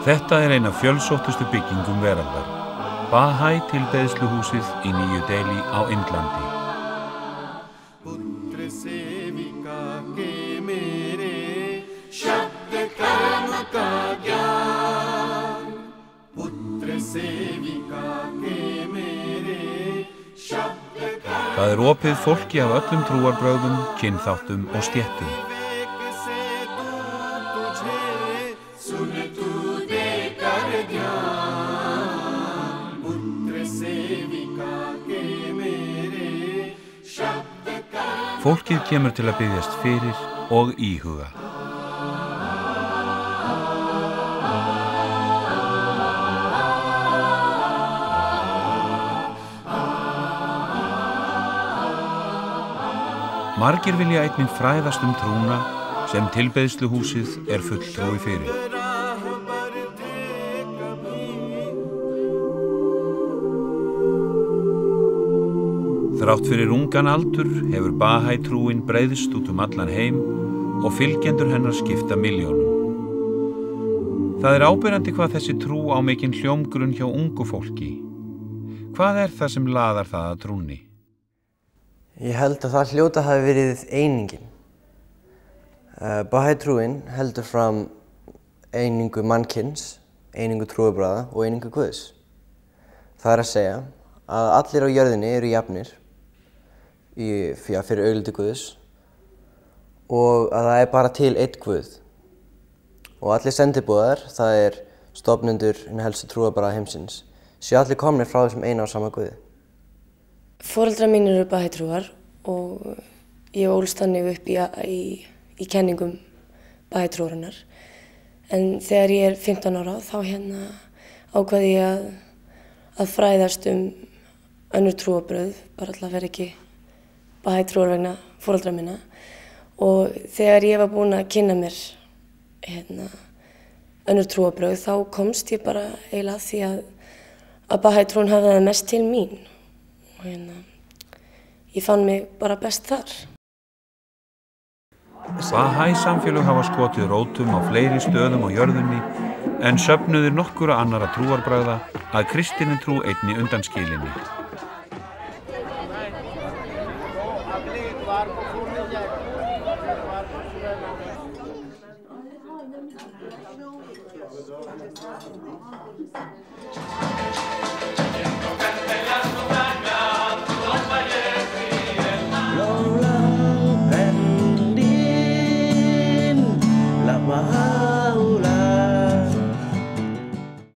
Þetta ein af fjölsóttustu byggingum veraldar. Baha'i tilbeiðsluhúsið í Nýju Delí á Indlandi. Það opið fólki af öllum trúarbrögðum, kynþáttum og stéttum. Fólkið kemur til að biðjast fyrir og íhuga. Margir vilja einnig fræðast trúna sem tilbeiðsluhúsið fulltrúi fyrir. Þrátt fyrir ungan aldur hefur Baha'i trúin breiðst út allan heim og fylgjendur hennar skipta milljónum. Það áberandi hvað þessi trú á mikinn hljómgrunn hjá ungu fólki. Hvað það sem laðar það að trúnni? Ég held að það hljóta hafi verið einingin. Baha'i trúin heldur fram einingu mannkyns, einingu trúarbragða og einingu Guðs. Það að segja að allir á jörðinni eru jafnir fyrir augliti Guðs og að það bara til einn Guð. Og allir sendiboðar, það stofnendur helstu trúarbragða heimsins, séu allir komnir frá þessum eina og sama Guði. Foreldrar mínir eru Baha'i trúar og ég ólst þannig upp í kenningum Baha'i trúarinnar. En þegar ég 15 ára þá ákvað ég að fræðast önnur trúarbrögð, bara til að vera ekki Baha'i trúar vegna foreldra minna. Og þegar ég var búin að kynna mér önnur trúarbrögð þá komst ég bara eiginlega að því að Baha'i trúin hafði það mest til mín. Og ég fann mig bara best þar. Baha'i samfélög hafa skotið rótum á fleiri stöðum á jörðinni en söfnuðir nokkura annara trúarbragða að kristinni trú einni undanskilinni.